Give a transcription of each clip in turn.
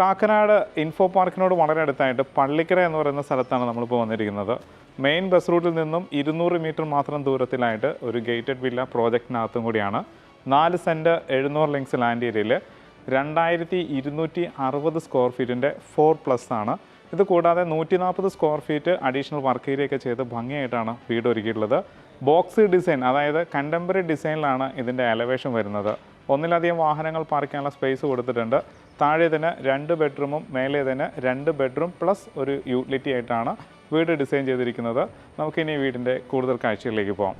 Kakkanad info പാർക്കിനോട് വളരെ അടുത്തായിട്ട് പള്ളിക്കര എന്ന് പറയുന്ന സ്ഥലത്താണ് നമ്മളിപ്പോൾ വന്നിരിക്കുന്നത്. മെയിൻ ബസ് റൂട്ടിൽ നിന്നും 200 മീറ്റർ മാത്രം ദൂരത്തിലായിട്ട് ഒരു ഗേറ്റഡ് വില്ല പ്രോജക്റ്റിനകത്തും കൂടിയാണ്. 4 സെൻറ്റ് 700 ലിങ്സ് ലാൻഡ് ഏരിയയിൽ 2260 സ്ക്വയർ ഫീറ്റിൻ്റെ 4+ ആണ്. ഇത് കൂടാതെ 140 square feet additional work area ഒക്കെ ചെയ്ത് ഭംഗിയായിട്ടാണ് വീട് ഒരുക്കിയിട്ടുള്ളത്. ബോക്സ് ഡിസൈൻ, അതായത് കണ്ടംപററി ഡിസൈനിലാണ് ഇതിൻ്റെ എലവേഷൻ വരുന്നത്. ഒന്നിലധികം വാഹനങ്ങൾ പാർക്ക് ചെയ്യാനുള്ള സ്പേസ് കൊടുത്തിട്ടുണ്ട്. താഴെ തന്നെ 2 ബെഡ്റൂമും മേലെ തന്നെ 2 ബെഡ്റൂം പ്ലസ് ഒരു യൂട്ടിലിറ്റി ആയിട്ടാണ് വീട് ഡിസൈൻ ചെയ്തിരിക്കുന്നത്. നമുക്കിനി വീടിൻ്റെ കൂടുതൽ കാഴ്ചകളിലേക്ക് പോകാം.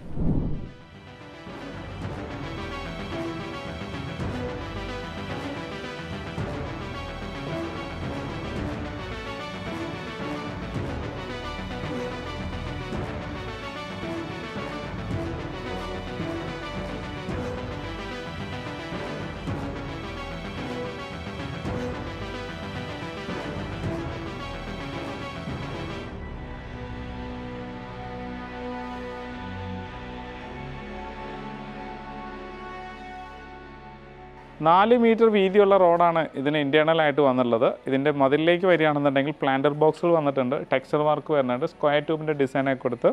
നാല് മീറ്റർ വീതിയുള്ള റോഡാണ് ഇതിന് ഇൻറ്റേർണലായിട്ട് വന്നുള്ളത്. ഇതിൻ്റെ മതിലിലേക്ക് വരികയാണെന്നുണ്ടെങ്കിൽ പ്ലാന്റർ ബോക്സുകൾ വന്നിട്ടുണ്ട്, ടെക്സ്ചർ വർക്ക് വരുന്നുണ്ട്, സ്ക്വയർ ട്യൂബിൻ്റെ ഡിസൈനൊക്കെ കൊടുത്ത്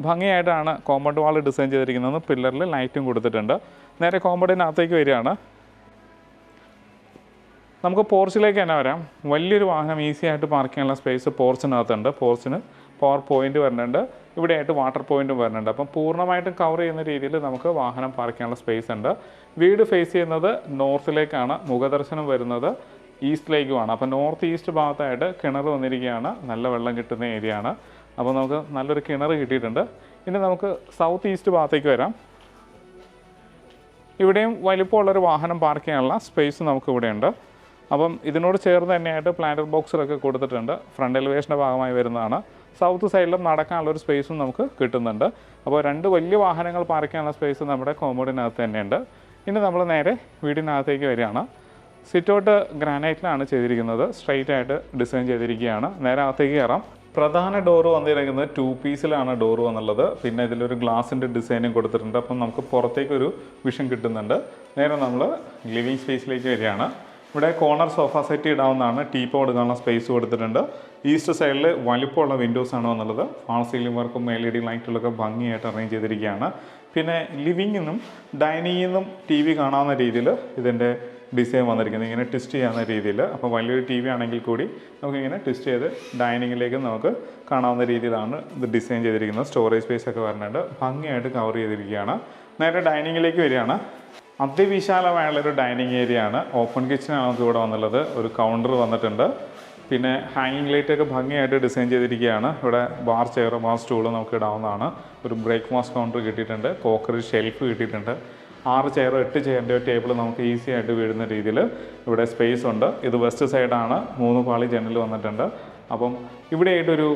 ഭംഗിയായിട്ടാണ് കോമ്പൗണ്ട് വാൾ ഡിസൈൻ ചെയ്തിരിക്കുന്നത്. പില്ലറിൽ ലൈറ്റും കൊടുത്തിട്ടുണ്ട്. നേരെ കോമ്പൗണ്ടിനകത്തേക്ക് വരികയാണ്. നമുക്ക് പോർച്ചിലേക്ക് തന്നെ വരാം. വലിയൊരു വാഹനം ഈസി ആയിട്ട് പാർക്ക് ചെയ്യാനുള്ള സ്പേസ് പോർച്ചിനകത്തുണ്ട്. പോർച്ചിന് പവർ പോയിൻ്റ് വരുന്നുണ്ട്, ഇവിടെയായിട്ട് വാട്ടർ പോയിൻറ്റും വരുന്നുണ്ട്. അപ്പം പൂർണ്ണമായിട്ടും കവർ ചെയ്യുന്ന രീതിയിൽ നമുക്ക് വാഹനം പാർക്ക് ചെയ്യാനുള്ള സ്പേസ് ഉണ്ട്. വീട് ഫേസ് ചെയ്യുന്നത് നോർത്തിലേക്കാണ്, മുഖദർശനം വരുന്നത് ഈസ്റ്റിലേക്കുമാണ്. അപ്പോൾ നോർത്ത് ഈസ്റ്റ് ഭാഗത്തായിട്ട് കിണർ വന്നിരിക്കുകയാണ്. നല്ല വെള്ളം കിട്ടുന്ന ഏരിയ ആണ്. അപ്പോൾ നമുക്ക് നല്ലൊരു കിണർ കിട്ടിയിട്ടുണ്ട്. ഇനി നമുക്ക് സൗത്ത് ഈസ്റ്റ് ഭാഗത്തേക്ക് വരാം. ഇവിടെയും വലിപ്പമുള്ളൊരു വാഹനം പാർക്ക് ചെയ്യാനുള്ള സ്പേസ് നമുക്ക് ഇവിടെയുണ്ട്. അപ്പം ഇതിനോട് ചേർന്ന് തന്നെയായിട്ട് പ്ലാന്റർ ബോക്സിലൊക്കെ കൊടുത്തിട്ടുണ്ട്. ഫ്രണ്ട് എലിവേഷൻ്റെ ഭാഗമായി വരുന്നതാണ്. സൗത്ത് സൈഡിലും നടക്കാനുള്ളൊരു സ്പേസും നമുക്ക് കിട്ടുന്നുണ്ട്. അപ്പോൾ 2 വലിയ വാഹനങ്ങൾ പാർക്ക് ചെയ്യാനുള്ള സ്പേസ് നമ്മുടെ കോമ്പൗണ്ടിനകത്ത് തന്നെയുണ്ട്. ഇനി നമ്മൾ നേരെ വീടിനകത്തേക്ക് വരികയാണ്. സിറ്റൗട്ട് ഗ്രാനൈറ്റിലാണ് ചെയ്തിരിക്കുന്നത്. സ്ട്രൈറ്റ് ആയിട്ട് ഡിസൈൻ ചെയ്തിരിക്കുകയാണ്. നേരെ അകത്തേക്ക് കയറാം. പ്രധാന ഡോറ് വന്നിരിക്കുന്നത് 2 പീസിലാണ് ഡോറ് വന്നുള്ളത്. പിന്നെ ഇതിലൊരു ഗ്ലാസിൻ്റെ ഡിസൈനും കൊടുത്തിട്ടുണ്ട്. അപ്പം നമുക്ക് പുറത്തേക്കൊരു വിഷൻ കിട്ടുന്നുണ്ട്. നേരെ നമ്മൾ ലിവിങ് സ്പേസിലേക്ക് വരികയാണ്. ഇവിടെ കോർണർ സോഫ സെറ്റ് ഇടാവുന്നതാണ്. ടീപ്പോ എടുക്കാനുള്ള സ്പേസ് കൊടുത്തിട്ടുണ്ട്. ഈസ്റ്റ് സൈഡിൽ വലിപ്പമുള്ള വിൻഡോസാണ് വന്നുള്ളത്. ഫാൾ സീലിംഗ് വർക്കും LED ലൈറ്റുകളൊക്കെ ഭംഗിയായിട്ട് അറേഞ്ച് ചെയ്തിരിക്കുകയാണ്. പിന്നെ ലിവിങ്ങിൽ നിന്നും ഡൈനിങ്ങിൽ നിന്നും TV കാണാവുന്ന രീതിയിൽ ഇതിൻ്റെ ഡിസൈൻ വന്നിരിക്കുന്നത്. ഇങ്ങനെ ട്വിസ്റ്റ് ചെയ്യാവുന്ന രീതിയിൽ. അപ്പോൾ വലിയൊരു TV ആണെങ്കിൽ കൂടി നമുക്കിങ്ങനെ ട്വിസ്റ്റ് ചെയ്ത് ഡൈനിങ്ങിലേക്ക് നമുക്ക് കാണാവുന്ന രീതിയിലാണ് ഇത് ഡിസൈൻ ചെയ്തിരിക്കുന്നത്. സ്റ്റോറേജ് സ്പേസ് ഒക്കെ വരുന്നുണ്ട്. ഭംഗിയായിട്ട് കവർ ചെയ്തിരിക്കുകയാണ്. നേരെ ഡൈനിങ്ങിലേക്ക് വരികയാണ്. അതിവിശാലമായുള്ളൊരു ഡൈനിങ് ഏരിയ ആണ്. ഓപ്പൺ കിച്ചണാണ് നമുക്ക് ഇവിടെ വന്നുള്ളത്. ഒരു കൗണ്ടർ വന്നിട്ടുണ്ട്. പിന്നെ ഹാങ്ങിങ് ലൈറ്റൊക്കെ ഭംഗിയായിട്ട് ഡിസൈൻ ചെയ്തിരിക്കുകയാണ്. ഇവിടെ ബാർ ചെയർ, ബാർ സ്റ്റൂള് നമുക്ക് ഇടാവുന്നതാണ്. ഒരു ബ്രേക്ക്ഫാസ്റ്റ് കൗണ്ടർ കിട്ടിയിട്ടുണ്ട്. കോക്കറി ഷെൽഫ് കിട്ടിയിട്ടുണ്ട്. 6 ചെയർ 8 ചെയറിൻ്റെ ടേബിൾ നമുക്ക് ഈസി ആയിട്ട് വീഴുന്ന രീതിയിൽ ഇവിടെ സ്പേസ് ഉണ്ട്. ഇത് വെസ്റ്റ് സൈഡാണ്. 3 പാളി ജനൽ വന്നിട്ടുണ്ട്. അപ്പം ഇവിടെയായിട്ടൊരു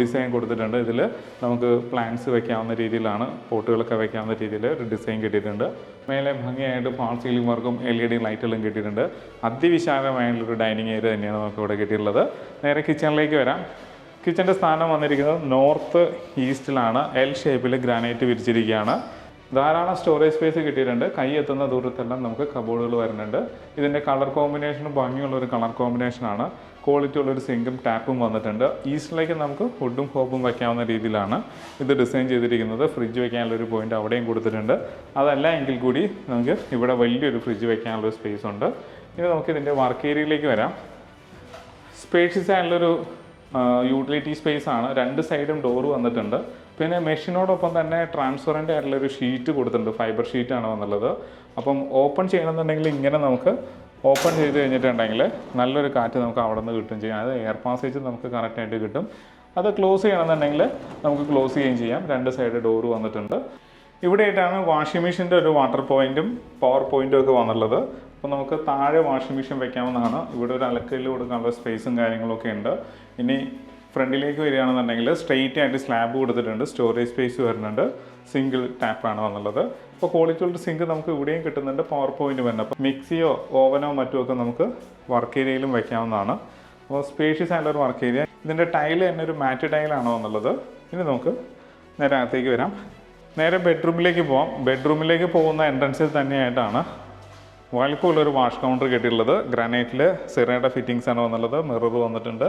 ഡിസൈൻ കൊടുത്തിട്ടുണ്ട്. ഇതിൽ നമുക്ക് പ്ലാന്റ്സ് വെക്കാവുന്ന രീതിയിലാണ്, പോട്ടുകളൊക്കെ വെക്കാവുന്ന രീതിയിൽ ഒരു ഡിസൈൻ കിട്ടിയിട്ടുണ്ട്. മേലെ ഭംഗിയായിട്ട് ഫാൾ സീലിംഗ് വർക്കും LED ലൈറ്റുകളും കിട്ടിയിട്ടുണ്ട്. അതിവിശാലമായുള്ളൊരു ഡൈനിങ് ഏരിയ തന്നെയാണ് നമുക്ക് ഇവിടെ കിട്ടിയിട്ടുള്ളത്. നേരെ കിച്ചണിലേക്ക് വരാം. കിച്ചൻ്റെ സ്ഥാനം വന്നിരിക്കുന്നത് നോർത്ത് ഈസ്റ്റിലാണ്. L ഷേപ്പിൽ ഗ്രാനൈറ്റ് വിരിച്ചിരിക്കുകയാണ്. ധാരാളം സ്റ്റോറേജ് സ്പേസ് കിട്ടിയിട്ടുണ്ട്. കൈ എത്തുന്ന ദൂരത്തെല്ലാം നമുക്ക് കബോർഡുകൾ വരുന്നുണ്ട്. ഇതിൻ്റെ കളർ കോമ്പിനേഷനും ഭംഗിയുള്ളൊരു കളർ കോമ്പിനേഷനാണ്. ക്വാളിറ്റി ഉള്ളൊരു സിങ്കും ടാപ്പും വന്നിട്ടുണ്ട്. ഈസ്റ്റിലേക്ക് നമുക്ക് ഫുഡും ഹോപ്പും വയ്ക്കാവുന്ന രീതിയിലാണ് ഇത് ഡിസൈൻ ചെയ്തിരിക്കുന്നത്. ഫ്രിഡ്ജ് വയ്ക്കാനുള്ളൊരു പോയിൻ്റ് അവിടെയും കൊടുത്തിട്ടുണ്ട്. അതല്ല എങ്കിൽ കൂടി നമുക്ക് ഇവിടെ വലിയൊരു ഫ്രിഡ്ജ് വയ്ക്കാനുള്ളൊരു സ്പേസ് ഉണ്ട്. ഇനി നമുക്ക് ഇതിൻ്റെ വർക്ക് ഏരിയയിലേക്ക് വരാം. സ്പേഷ്യസ് ആയിട്ടുള്ളൊരു യൂട്ടിലിറ്റി സ്പേസ് ആണ്. 2 സൈഡും ഡോറ് വന്നിട്ടുണ്ട്. പിന്നെ മെഷീനോടൊപ്പം തന്നെ ട്രാൻസ്പെറൻ്റ് ആയിട്ടുള്ളൊരു ഷീറ്റ് കൊടുത്തിട്ടുണ്ട്. ഫൈബർ ഷീറ്റാണ് വന്നുള്ളത്. അപ്പം ഓപ്പൺ ചെയ്യണമെന്നുണ്ടെങ്കിൽ ഇങ്ങനെ നമുക്ക് ഓപ്പൺ ചെയ്ത് കഴിഞ്ഞിട്ടുണ്ടെങ്കിൽ നല്ലൊരു കാറ്റ് നമുക്ക് അവിടെ നിന്ന് കിട്ടും ചെയ്യാം. അത് എയർ പാസേജ് നമുക്ക് കറക്റ്റായിട്ട് കിട്ടും. അത് ക്ലോസ് ചെയ്യണമെന്നുണ്ടെങ്കിൽ നമുക്ക് ക്ലോസ് ചെയ്യുകയും ചെയ്യാം. 2 സൈഡ് ഡോറ് വന്നിട്ടുണ്ട്. ഇവിടെയായിട്ടാണ് വാഷിംഗ് മെഷീൻ്റെ ഒരു വാട്ടർ പോയിൻറ്റും പവർ പോയിൻറ്റും ഒക്കെ വന്നുള്ളത്. അപ്പോൾ നമുക്ക് താഴെ വാഷിംഗ് മെഷീൻ വെക്കാവുന്നതാണ്. ഇവിടെ ഒരു അലക്കല് കൊടുക്കാനുള്ള സ്പേസും കാര്യങ്ങളൊക്കെ ഉണ്ട്. ഇനി ഫ്രണ്ടിലേക്ക് വരികയാണെന്നുണ്ടെങ്കിൽ സ്ട്രെയിറ്റ് ആയിട്ട് സ്ലാബ് കൊടുത്തിട്ടുണ്ട്. സ്റ്റോറേജ് സ്പേസ് വരുന്നുണ്ട്. സിംഗിൾ ടാപ്പാണ് വന്നുള്ളത്. അപ്പോൾ ക്വാളിറ്റി ഉള്ള സിങ്ക് നമുക്ക് ഇവിടെയും കിട്ടുന്നുണ്ട്. പവർ പോയിന്റ് വരുന്നത്. അപ്പോൾ മിക്സിയോ ഓവനോ മറ്റുമൊക്കെ നമുക്ക് വർക്ക് ഏരിയയിലും വയ്ക്കാവുന്നതാണ്. അപ്പോൾ സ്പേഷ്യസ് ആയിട്ടുള്ളൊരു വർക്ക് ഏരിയ. ഇതിൻ്റെ ടൈൽ തന്നെ ഒരു മാറ്റ് ടൈലാണ് വന്നുള്ളത്. ഇനി നമുക്ക് നേരെ അകത്തേക്ക് വരാം. നേരെ ബെഡ്റൂമിലേക്ക് പോകാം. ബെഡ്റൂമിലേക്ക് പോകുന്ന എൻട്രൻസിൽ തന്നെയായിട്ടാണ് വലിപ്പമുള്ളൊരു വാഷ് കൗണ്ടർ കിട്ടിയിട്ടുള്ളത് ഗ്രാനൈറ്റിൽ സിറയുടെ ഫിറ്റിംഗ്സ് ആണ് വന്നുള്ളത്. മിറർ വന്നിട്ടുണ്ട്,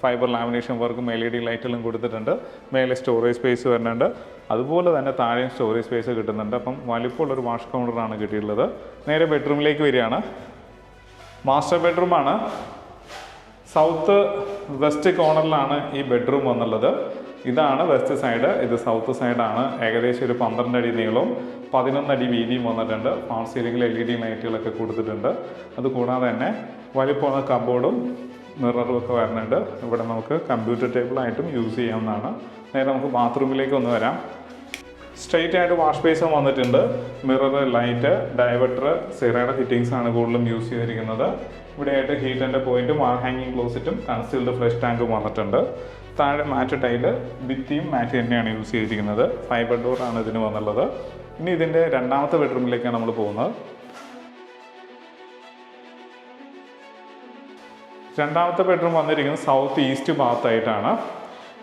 ഫൈബർ ലാമിനേഷൻ വർക്കും LED ലൈറ്റുകളും കൊടുത്തിട്ടുണ്ട്. മേലെ സ്റ്റോറേജ് സ്പേസ് വരുന്നുണ്ട്, അതുപോലെ തന്നെ താഴെയും സ്റ്റോറേജ് സ്പേസ് കിട്ടുന്നുണ്ട്. അപ്പം വലിപ്പമുള്ളൊരു വാഷ് കൗണ്ടറാണ് കിട്ടിയിട്ടുള്ളത്. നേരെ ബെഡ്റൂമിലേക്ക് വരികയാണ്. മാസ്റ്റർ ബെഡ്റൂമാണ്. സൗത്ത് വെസ്റ്റ് കോർണറിലാണ് ഈ ബെഡ്റൂം വന്നുള്ളത്. ഇതാണ് വെസ്റ്റ് സൈഡ്, ഇത് സൗത്ത് സൈഡാണ്. ഏകദേശം ഒരു 12 അടി നീളവും 11 അടി വീതിയും വന്നിട്ടുണ്ട്. ഫാൾ സീലിംഗിൽ LED ലൈറ്റുകളൊക്കെ കൊടുത്തിട്ടുണ്ട്. അതുകൂടാതെ തന്നെ വലിപ്പമുള്ള കബോർഡും മിററും ഒക്കെ വരുന്നുണ്ട്. ഇവിടെ നമുക്ക് കമ്പ്യൂട്ടർ ടേബിളായിട്ടും യൂസ് ചെയ്യാവുന്നതാണ്. നേരെ നമുക്ക് ബാത്റൂമിലേക്ക് ഒന്ന് വരാം. സ്ട്രെയിറ്റ് ആയിട്ട് വാഷ് ബേസും വന്നിട്ടുണ്ട്. മിറർ, ലൈറ്റ്, ഡൈവേർട്ടർ, സിറയുടെ ഫിറ്റിംഗ്സ് ആണ് കൂടുതലും യൂസ് ചെയ്തിരിക്കുന്നത്. ഇവിടെയായിട്ട് ഹീറ്ററിൻ്റെ പോയിന്റും വാൾ ഹാങ്ങിങ് ക്ലോസറ്റും കൺസീൽഡ് ഫ്ലഷ് ടാങ്കും വന്നിട്ടുണ്ട്. താഴെ മാറ്റ് ടൈല്, ഭിത്തിയും മാറ്റ് തന്നെയാണ് യൂസ് ചെയ്തിരിക്കുന്നത്. ഫൈബർ ഡോറാണ് ഇതിന് വന്നുള്ളത്. ഇനി ഇതിൻ്റെ രണ്ടാമത്തെ ബെഡ്റൂമിലേക്കാണ് നമ്മൾ പോകുന്നത്. രണ്ടാമത്തെ ബെഡ്റൂം വന്നിരിക്കുന്നത് സൗത്ത് ഈസ്റ്റ് ഭാഗത്തായിട്ടാണ്.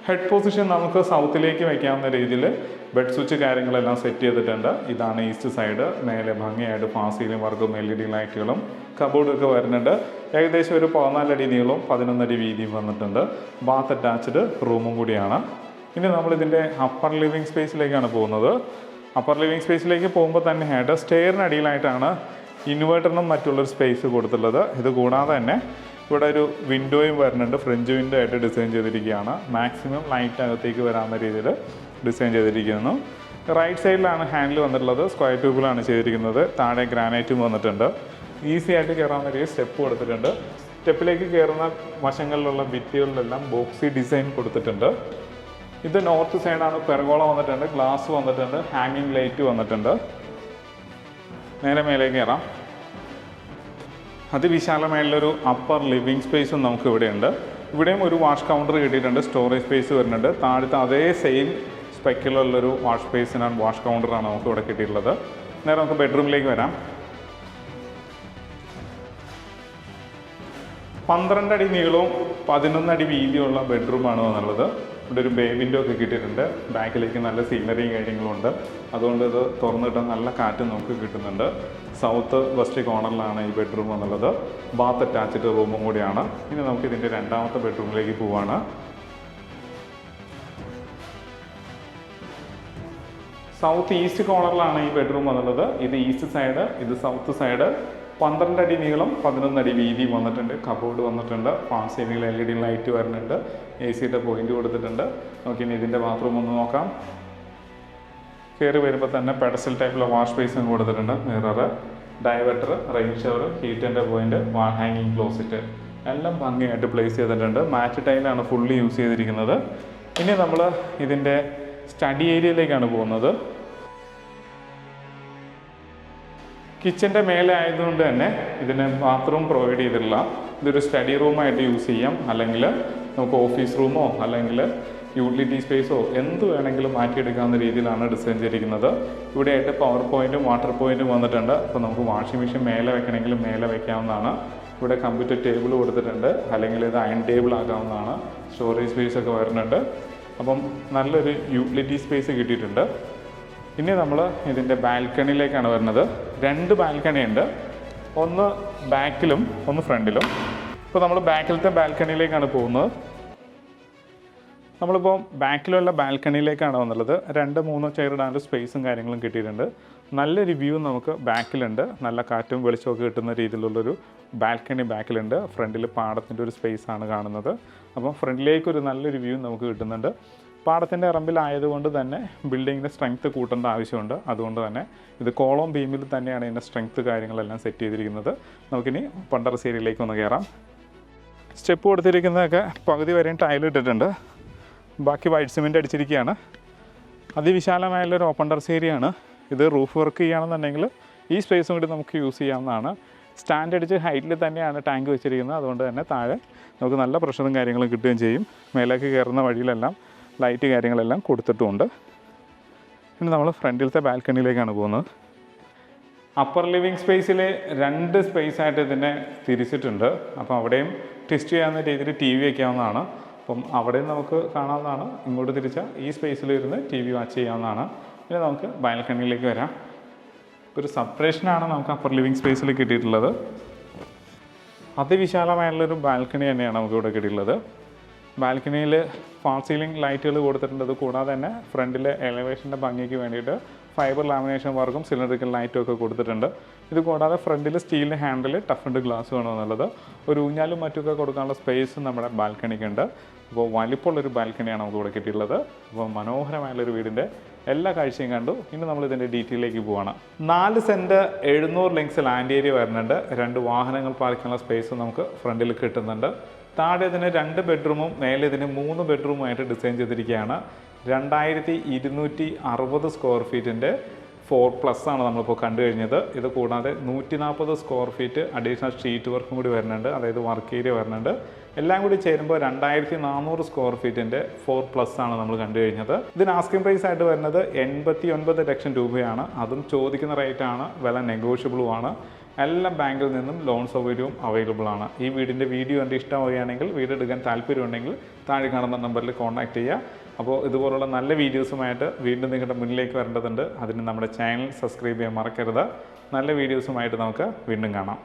ഹെഡ് പൊസിഷൻ നമുക്ക് സൗത്തിലേക്ക് വയ്ക്കാവുന്ന രീതിയിൽ ബെഡ് സ്വിച്ച് കാര്യങ്ങളെല്ലാം സെറ്റ് ചെയ്തിട്ടുണ്ട്. ഇതാണ് ഈസ്റ്റ് സൈഡ്. മേലെ ഭംഗിയായിട്ട് ഫാൾ സീലിംഗ് വർക്കും LED ലൈറ്റുകളും കബോർഡൊക്കെ വരുന്നുണ്ട്. ഏകദേശം ഒരു 14 അടി നീളവും 11 അടി വീതിയും വന്നിട്ടുണ്ട്. ബാത്ത് അറ്റാച്ച്ഡ് റൂമും കൂടിയാണ്. ഇനി നമ്മളിതിൻ്റെ അപ്പർ ലിവിങ് സ്പേസിലേക്കാണ് പോകുന്നത്. അപ്പർ ലിവിങ് സ്പേസിലേക്ക് പോകുമ്പോൾ തന്നെയായിട്ട് സ്റ്റെയറിനടിയിലായിട്ടാണ് ഇൻവേർട്ടറിനും മറ്റുള്ളൊരു സ്പേസ് കൊടുത്തുള്ളത്. ഇത് കൂടാതെ തന്നെ ഇവിടെ ഒരു വിൻഡോയും വരുന്നുണ്ട്. ഫ്രഞ്ച് വിൻഡോ ആയിട്ട് ഡിസൈൻ ചെയ്തിരിക്കുകയാണ്. മാക്സിമം ലൈറ്റ് അകത്തേക്ക് വരാവുന്ന രീതിയിൽ ഡിസൈൻ ചെയ്തിരിക്കുന്നു. റൈറ്റ് സൈഡിലാണ് ഹാൻഡിൽ വന്നിട്ടുള്ളത്. സ്ക്വയർ ട്യൂബിലാണ് ചെയ്തിരിക്കുന്നത്. താഴെ ഗ്രാനൈറ്റും വന്നിട്ടുണ്ട്. ഈസി ആയിട്ട് കയറാവുന്ന രീതിയിൽ സ്റ്റെപ്പ് കൊടുത്തിട്ടുണ്ട്. സ്റ്റെപ്പിലേക്ക് കയറുന്ന വശങ്ങളിലുള്ള ഭിത്തികളിലെല്ലാം ബോക്സി ഡിസൈൻ കൊടുത്തിട്ടുണ്ട്. ഇത് നോർത്ത് സൈഡാണ്. പെർഗോള വന്നിട്ടുണ്ട്, ഗ്ലാസ് വന്നിട്ടുണ്ട്, ഹാങ്ങിങ് ലൈറ്റ് വന്നിട്ടുണ്ട്. നേരെ മേലേക്ക് കയറാം. അതിവിശാലമായുള്ളൊരു അപ്പർ ലിവിങ് സ്പേസും നമുക്ക് ഇവിടെയുണ്ട്. ഇവിടെയും ഒരു വാഷ് കൗണ്ടർ കിട്ടിയിട്ടുണ്ട്. സ്റ്റോറേജ് സ്പേസ് വരുന്നുണ്ട്. താഴത്തെ അതേ സെയിം സ്പെക്കിലുള്ളൊരു വാഷ് കൗണ്ടറാണ് നമുക്ക് ഇവിടെ കിട്ടിയിട്ടുള്ളത്. നേരെ നമുക്ക് ബെഡ്റൂമിലേക്ക് വരാം. 12 അടി നീളവും 11 അടി വീതിയുള്ള ബെഡ്റൂമാണ് വന്നുള്ളത്. ഇവിടെ ഒരു ബേ വിൻഡോ ഒക്കെ കിട്ടിയിട്ടുണ്ട്. ബാക്കിലേക്ക് നല്ല സീനറിയും കാര്യങ്ങളും ഉണ്ട്. അതുകൊണ്ട് ഇത് തുറന്നിട്ട് നല്ല കാറ്റ് നമുക്ക് കിട്ടുന്നുണ്ട്. സൗത്ത് വെസ്റ്റ് കോർണറിലാണ് ഈ ബെഡ്റൂം വന്നുള്ളത്. ബാത്ത് അറ്റാച്ച്ഡ് റൂമും കൂടിയാണ്. ഇനി നമുക്ക് ഇതിൻ്റെ രണ്ടാമത്തെ ബെഡ്റൂമിലേക്ക് പോവാണ്. സൗത്ത് ഈസ്റ്റ് കോർണറിലാണ് ഈ ബെഡ്റൂം വന്നുള്ളത്. ഇത് ഈസ്റ്റ് സൈഡ്, ഇത് സൗത്ത് സൈഡ്. 12 അടി നീളം 11 അടി വീതിയും വന്നിട്ടുണ്ട്. കബോർഡ് വന്നിട്ടുണ്ട്. ഫാൾ സീലിംഗിൽ LED ലൈറ്റ് വരുന്നുണ്ട്. AC-യുടെ പോയിന്റ് കൊടുത്തിട്ടുണ്ട്. നമുക്കിനി ഇതിൻ്റെ ബാത്റൂം ഒന്ന് നോക്കാം. കയറി വരുമ്പോൾ തന്നെ പെഡസ്റ്റൽ ടൈപ്പിലുള്ള വാഷ് ബേസും കൊടുത്തിട്ടുണ്ട്. മിറർ, ഡൈവേർട്ടർ, റെയിൻ ഷവർ, ഹീറ്ററിൻ്റെ പോയിന്റ്, വാൾ ഹാങ്ങിങ് ക്ലോസറ്റ് എല്ലാം ഭംഗിയായിട്ട് പ്ലേസ് ചെയ്തിട്ടുണ്ട്. മാറ്റ് ടൈലാണ് ഫുള്ളി യൂസ് ചെയ്തിരിക്കുന്നത്. ഇനി നമ്മൾ ഇതിൻ്റെ സ്റ്റഡി ഏരിയയിലേക്കാണ് പോകുന്നത്. കിച്ചൻ്റെ മേലെ ആയതുകൊണ്ട് തന്നെ ഇതിന് ബാത്റൂം പ്രൊവൈഡ് ചെയ്തിട്ടില്ല. ഇതൊരു സ്റ്റഡി റൂമായിട്ട് യൂസ് ചെയ്യാം, അല്ലെങ്കിൽ നമുക്ക് ഓഫീസ് റൂമോ അല്ലെങ്കിൽ യൂട്ടിലിറ്റി സ്പേസോ എന്ത് വേണമെങ്കിലും മാറ്റിയെടുക്കാവുന്ന രീതിയിലാണ് ഡിസൈൻ ചെയ്തിരിക്കുന്നത്. ഇവിടെയായിട്ട് പവർ പോയിൻറ്റും വാട്ടർ പോയിൻറ്റും വന്നിട്ടുണ്ട്. അപ്പോൾ നമുക്ക് വാഷിംഗ് മെഷീൻ മേലെ വെക്കണമെങ്കിൽ മേലെ വയ്ക്കാവുന്നതാണ്. ഇവിടെ കമ്പ്യൂട്ടർ ടേബിൾ കൊടുത്തിട്ടുണ്ട്, അല്ലെങ്കിൽ ഇത് അയൺ ടേബിൾ ആക്കാവുന്നതാണ്. സ്റ്റോറേജ് സ്പേസ് ഒക്കെ വരുന്നുണ്ട്. അപ്പം നല്ലൊരു യൂട്ടിലിറ്റി സ്പേസ് കിട്ടിയിട്ടുണ്ട്. ഇനി നമ്മൾ ഇതിൻ്റെ ബാൽക്കണിയിലേക്കാണ് വരുന്നത്. 2 ബാൽക്കണി ഉണ്ട്, ഒന്ന് ബാക്കിലും ഒന്ന് ഫ്രണ്ടിലും. ഇപ്പോൾ നമ്മൾ ബാക്കിലത്തെ ബാൽക്കണിയിലേക്കാണ് പോകുന്നത്. നമ്മളിപ്പോൾ ബാക്കിലുള്ള ബാൽക്കണിയിലേക്കാണ് വന്നുള്ളത്. 2-3 ചെയർ ഇടാനുള്ള സ്പേസും കാര്യങ്ങളും കിട്ടിയിട്ടുണ്ട്. നല്ലൊരു വ്യൂ നമുക്ക് ബാക്കിലുണ്ട്. നല്ല കാറ്റും വെളിച്ചമൊക്കെ കിട്ടുന്ന രീതിയിലുള്ളൊരു ബാൽക്കണി ബാക്കിലുണ്ട്. ഫ്രണ്ടിൽ പാടത്തിൻ്റെ ഒരു സ്പേസാണ് കാണുന്നത്. അപ്പം ഫ്രണ്ടിലേക്കൊരു നല്ലൊരു വ്യൂ നമുക്ക് കിട്ടുന്നുണ്ട്. പാടത്തിൻ്റെ ഇറമ്പിലായതുകൊണ്ട് തന്നെ ബിൽഡിങ്ങിൻ്റെ സ്ട്രെങ്ത്ത് കൂട്ടേണ്ട ആവശ്യമുണ്ട്. അതുകൊണ്ട് തന്നെ ഇത് കോളം ബീമിൽ തന്നെയാണ് ഇതിൻ്റെ സ്ട്രെങ്ത്ത് കാര്യങ്ങളെല്ലാം സെറ്റ് ചെയ്തിരിക്കുന്നത്. നമുക്കിനി പണ്ടർസ് ഏരിയയിലേക്ക് ഒന്ന് കയറാം. സ്റ്റെപ്പ് കൊടുത്തിരിക്കുന്നതൊക്കെ പകുതി വരെയും ടൈൽ ഇട്ടിട്ടുണ്ട്. ബാക്കി വൈറ്റ് സിമെൻറ്റ് അടിച്ചിരിക്കുകയാണ്. അതിവിശാലമായുള്ളൊരു ഓപ്പൺ ടെറസ് ഏരിയയാണ്. ഇത് റൂഫ് വർക്ക് ചെയ്യുകയാണെന്നുണ്ടെങ്കിൽ ഈ സ്പേസും കൂടി നമുക്ക് യൂസ് ചെയ്യാവുന്നതാണ്. സ്റ്റാൻഡ് അടിച്ച് ഹൈറ്റിൽ തന്നെയാണ് ടാങ്ക് വെച്ചിരിക്കുന്നത്. അതുകൊണ്ട് തന്നെ താഴെ നമുക്ക് നല്ല പ്രഷറും കാര്യങ്ങളും കിട്ടുകയും ചെയ്യും. മേലേക്ക് കയറുന്ന വഴിയിലെല്ലാം ലൈറ്റ് കാര്യങ്ങളെല്ലാം കൊടുത്തിട്ടുമുണ്ട്. ഇനി നമ്മൾ ഫ്രണ്ടിലത്തെ ബാൽക്കണിയിലേക്കാണ് പോകുന്നത്. അപ്പർ ലിവിങ് സ്പേസിൽ 2 സ്പേസായിട്ട് ഇതിനെ തിരിച്ചിട്ടുണ്ട്. അപ്പോൾ അവിടെയും ട്വിസ്റ്റ് ചെയ്യാവുന്ന രീതിയിൽ TV വയ്ക്കാവുന്നതാണ്. അപ്പം അവിടെയും നമുക്ക് കാണാവുന്നതാണ്. ഇങ്ങോട്ട് തിരിച്ചാൽ ഈ സ്പേസിൽ ഇരുന്ന് TV വാച്ച് ചെയ്യാവുന്നതാണ്. ഇനി നമുക്ക് ബാൽക്കണിയിലേക്ക് വരാം. ഒരു സെപ്പറേഷനാണ് നമുക്ക് അപ്പർ ലിവിങ് സ്പേസിൽ കിട്ടിയിട്ടുള്ളത്. അതിവിശാലമായുള്ളൊരു ബാൽക്കണി തന്നെയാണ് നമുക്കിവിടെ കിട്ടിയിട്ടുള്ളത്. ബാൽക്കണിയിൽ ഫാൾ സീലിംഗ് ലൈറ്റുകൾ കൊടുത്തിട്ടുണ്ട്. അത് കൂടാതെ തന്നെ ഫ്രണ്ടിലെ എലവേഷൻ്റെ ഭംഗിക്ക് വേണ്ടിയിട്ട് ഫൈബർ ലാമിനേഷൻ വർക്കും സിലിണ്ടറിക്കൽ ലൈറ്റും ഒക്കെ കൊടുത്തിട്ടുണ്ട്. ഇത് കൂടാതെ ഫ്രണ്ടിൽ സ്റ്റീലിൻ്റെ ഹാൻഡിൽ ടഫൻഡ് ഗ്ലാസ് വേണമെന്നുള്ളത്. ഒരു ഊഞ്ഞാലും മറ്റുമൊക്കെ കൊടുക്കാനുള്ള സ്പേസ് നമ്മുടെ ബാൽക്കണിക്കുണ്ട്. അപ്പോൾ വലിപ്പമുള്ളൊരു ബാൽക്കണിയാണ് നമുക്കിവിടെ കിട്ടിയിട്ടുള്ളത്. അപ്പോൾ മനോഹരമായുള്ളൊരു വീടിൻ്റെ എല്ലാ കാഴ്ചയും കണ്ടു. ഇനി നമ്മൾ ഇതിൻ്റെ ഡീറ്റെയിലേക്ക് പോവാണ്. 4 സെൻറ്റ് 700 ലെങ്സ് ലാൻഡ് ഏരിയ വരുന്നുണ്ട്. 2 വാഹനങ്ങൾ പാർക്ക് ചെയ്യാനുള്ള സ്പേസ് നമുക്ക് ഫ്രണ്ടിൽ കിട്ടുന്നുണ്ട്. താഴെ ഇതിന് 2 ബെഡ്റൂമും മേലെ ഇതിന് 3 ബെഡ്റൂമുമായിട്ട് ഡിസൈൻ ചെയ്തിരിക്കുകയാണ്. 2260 സ്ക്വയർ ഫീറ്റിൻ്റെ 4+ ആണ് നമ്മളിപ്പോൾ കണ്ടു കഴിഞ്ഞത്. ഇത് കൂടാതെ 140 സ്ക്വയർ ഫീറ്റ് അഡീഷണൽ ഷീറ്റ് വർക്കും കൂടി വരുന്നുണ്ട്, അതായത് വർക്ക് ഏരിയ വരുന്നുണ്ട്. എല്ലാം കൂടി ചേരുമ്പോൾ 2400 സ്ക്വയർ ഫീറ്റിൻ്റെ 4+ ആണ് നമ്മൾ കണ്ടു കഴിഞ്ഞത്. ഇതിന് ആസ്കിംഗ് പ്രൈസ് ആയിട്ട് വരുന്നത് 89 ലക്ഷം രൂപയാണ്. അതും ചോദിക്കുന്ന റേറ്റാണ്, വില നെഗോഷ്യബിളുമാണ്. എല്ലാ ബാങ്കിൽ നിന്നും ലോൺ സൗകര്യവും അവൈലബിൾ ആണ്. ഈ വീടിൻ്റെ വീഡിയോ കണ്ട് ഇഷ്ടമാവുകയാണെങ്കിൽ, വീട് എടുക്കാൻ താല്പര്യമുണ്ടെങ്കിൽ താഴെ കാണുന്ന നമ്പറിൽ കോൺടാക്ട് ചെയ്യുക. അപ്പോൾ ഇതുപോലുള്ള നല്ല വീഡിയോസുമായിട്ട് വീണ്ടും നിങ്ങളുടെ മുന്നിലേക്ക് വരേണ്ടതുണ്ട്. അതിന് നമ്മുടെ ചാനൽ സബ്സ്ക്രൈബ് ചെയ്യാൻ മറക്കരുത്. നല്ല വീഡിയോസുമായിട്ട് നമുക്ക് വീണ്ടും കാണാം.